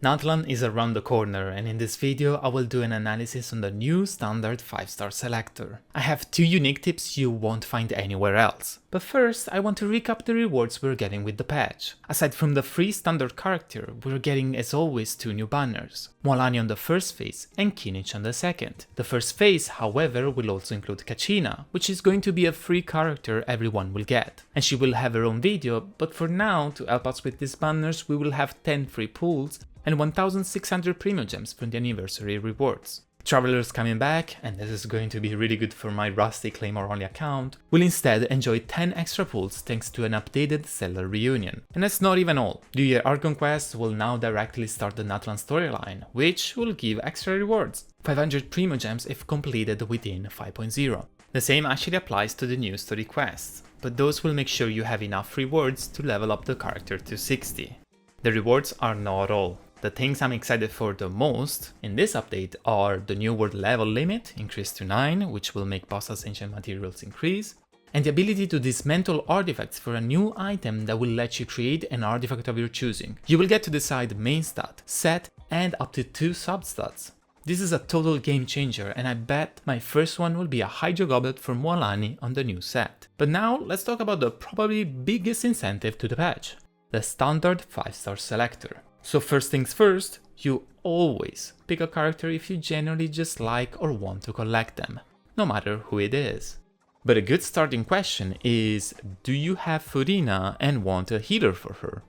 Natlan is around the corner, and in this video I will do an analysis on the new standard 5-star selector. I have 2 unique tips you won't find anywhere else. But first I want to recap the rewards we're getting with the patch. Aside from the free standard character, we're getting as always 2 new banners. Mualani on the first phase and Kinich on the second. The first phase, however, will also include Keqing, which is going to be a free character everyone will get. And she will have her own video, but for now, to help us with these banners, we will have 10 free pulls and 1600 premium gems from the anniversary rewards. Travelers coming back, and this is going to be really good for my rusty Claymore only account, will instead enjoy 10 extra pulls thanks to an updated seller reunion. And that's not even all. The Argon Quest will now directly start the Natlan storyline, which will give extra rewards. 500 premium gems if completed within 5.0. The same actually applies to the new story quests, but those will make sure you have enough rewards to level up the character to 60. The rewards are not all. The things I'm excited for the most in this update are the new world level limit increased to 9, which will make boss ascension materials increase, and the ability to dismantle artifacts for a new item that will let you create an artifact of your choosing. You will get to decide main stat, set, and up to 2 substats. This is a total game changer, and I bet my first one will be a Hydro Goblet for Mualani on the new set. But now let's talk about the probably biggest incentive to the patch, the standard 5-star selector. So first things first, you always pick a character if you genuinely just like or want to collect them, no matter who it is. But a good starting question is, do you have Furina and want a healer for her?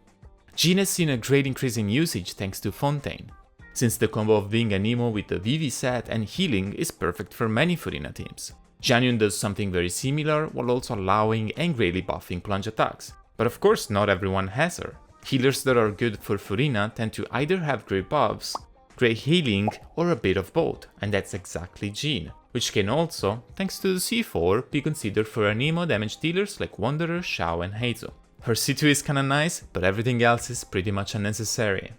Jean has seen a great increase in usage thanks to Fontaine, since the combo of being an emo with the Vivi set and healing is perfect for many Furina teams. Jianyun does something very similar while also allowing and greatly buffing plunge attacks, but of course not everyone has her. Healers that are good for Furina tend to either have great buffs, great healing, or a bit of both, and that's exactly Jean, which can also, thanks to the C4, be considered for anemo damage dealers like Wanderer, Xiao, and Heizo. Her C2 is kinda nice, but everything else is pretty much unnecessary.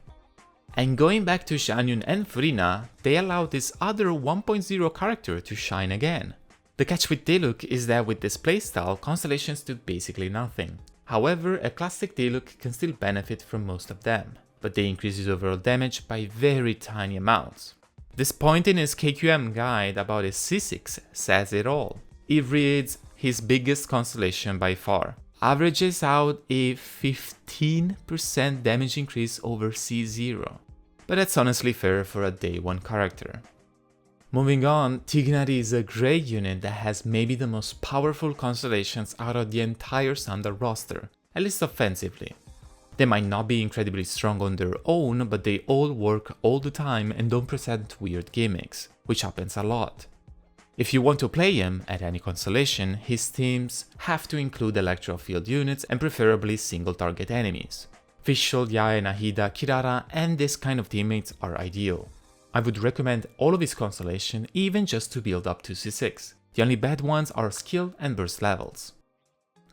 And going back to Jianyun and Furina, they allow this other 1.0 character to shine again. The catch with Diluc is that with this playstyle, Constellations do basically nothing. However, a classic Diluc can still benefit from most of them, but they increase his overall damage by very tiny amounts. This point in his KQM guide about his C6 says it all. It reads, his biggest constellation by far, averages out a 15% damage increase over C0, but that's honestly fair for a day 1 character. Moving on, Tighnari is a great unit that has maybe the most powerful constellations out of the entire standard roster, at least offensively. They might not be incredibly strong on their own, but they all work all the time and don't present weird gimmicks, which happens a lot. If you want to play him at any constellation, his teams have to include electro-field units and preferably single target enemies. Fischl, Yae, Nahida, Kirara, and this kind of teammates are ideal. I would recommend all of his constellation even just to build up to C6. The only bad ones are skill and burst levels.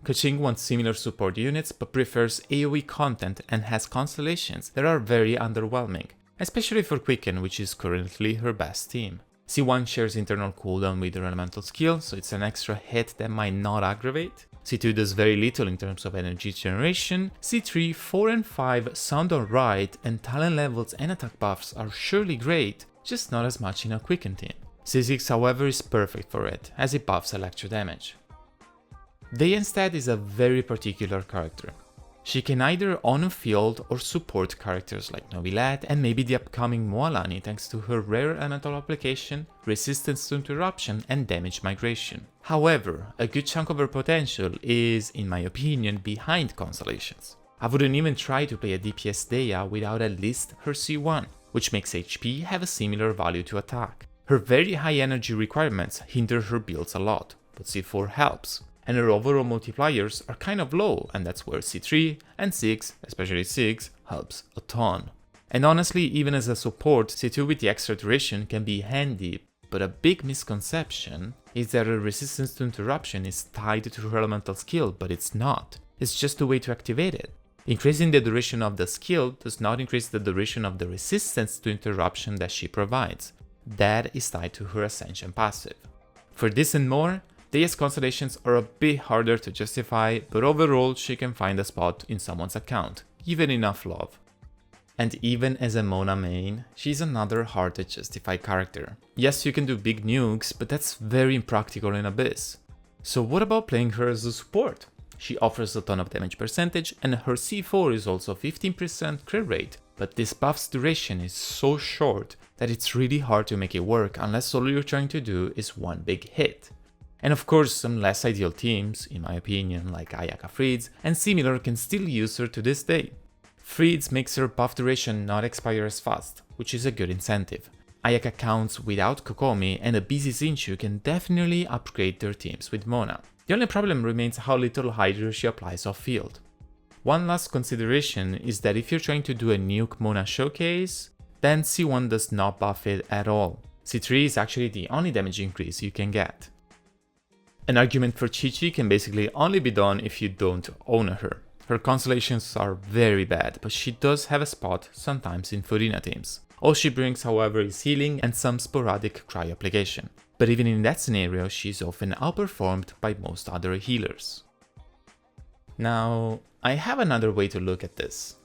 Keqing wants similar support units but prefers AoE content and has constellations that are very underwhelming, especially for Qiqi, which is currently her best team. C1 shares internal cooldown with her elemental skill, so it's an extra hit that might not aggravate. C2 does very little in terms of energy generation. C3, 4 and 5 sound alright, and talent levels and attack buffs are surely great, just not as much in a Qiqi team. C6 however is perfect for it, as it buffs electro damage. Dehya instead is a very particular character. She can either on-field or support characters like Novilet and maybe the upcoming Mualani thanks to her rare elemental application, resistance to interruption, and damage migration. However, a good chunk of her potential is, in my opinion, behind constellations. I wouldn't even try to play a DPS Dehya without at least her C1, which makes HP have a similar value to attack. Her very high energy requirements hinder her builds a lot, but C4 helps. And her overall multipliers are kind of low, and that's where C3 and 6, especially 6, helps a ton. And honestly, even as a support, C2 with the extra duration can be handy, but a big misconception is that her resistance to interruption is tied to her elemental skill, but it's not. It's just a way to activate it. Increasing the duration of the skill does not increase the duration of the resistance to interruption that she provides. That is tied to her Ascension passive. For this and more, Dehya's constellations are a bit harder to justify, but overall she can find a spot in someone's account, given enough love. And even as a Mona main, she's another hard to justify character. Yes, you can do big nukes, but that's very impractical in Abyss. So what about playing her as a support? She offers a ton of damage percentage and her C4 is also 15% crit rate, but this buff's duration is so short that it's really hard to make it work unless all you're trying to do is one big hit. And of course, some less ideal teams, in my opinion, like Ayaka Freeds and similar, can still use her to this day. Freeds makes her buff duration not expire as fast, which is a good incentive. Ayaka counts without Kokomi and a busy Zinchu can definitely upgrade their teams with Mona. The only problem remains how little Hydra she applies off field. One last consideration is that if you're trying to do a nuke Mona showcase, then C1 does not buff it at all. C3 is actually the only damage increase you can get. An argument for Qiqi can basically only be done if you don't own her. Her constellations are very bad, but she does have a spot sometimes in Furina teams. All she brings, however, is healing and some sporadic cryo application. But even in that scenario, she's often outperformed by most other healers. Now, I have another way to look at this.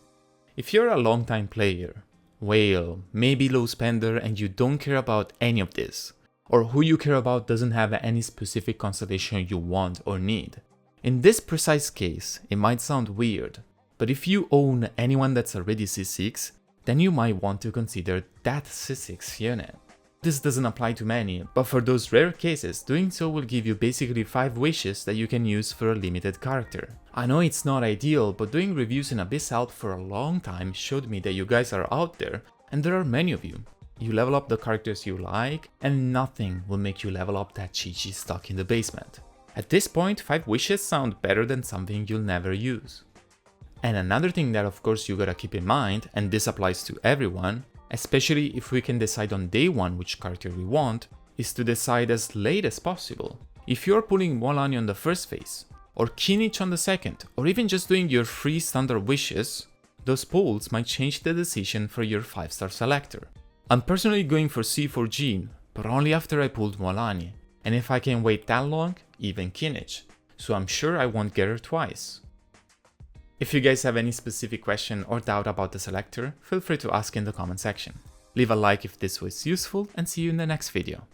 If you're a long-time player, whale, maybe low spender, and you don't care about any of this, or who you care about doesn't have any specific constellation you want or need. In this precise case, it might sound weird, but if you own anyone that's already C6, then you might want to consider that C6 unit. This doesn't apply to many, but for those rare cases, doing so will give you basically 5 wishes that you can use for a limited character. I know it's not ideal, but doing reviews in Abyss Out for a long time showed me that you guys are out there, and there are many of you. You level up the characters you like, and nothing will make you level up that Qiqi stuck in the basement. At this point, 5 wishes sound better than something you'll never use. And another thing that of course you gotta keep in mind, and this applies to everyone, especially if we can decide on day 1 which character we want, is to decide as late as possible. If you're pulling Molani on the first phase, or Kinich on the second, or even just doing your 3 standard wishes, those pulls might change the decision for your 5-star selector. I'm personally going for C4 Jean, but only after I pulled Molani, and if I can wait that long, even Kinich, so I'm sure I won't get her twice. If you guys have any specific question or doubt about the selector, feel free to ask in the comment section. Leave a like if this was useful and see you in the next video.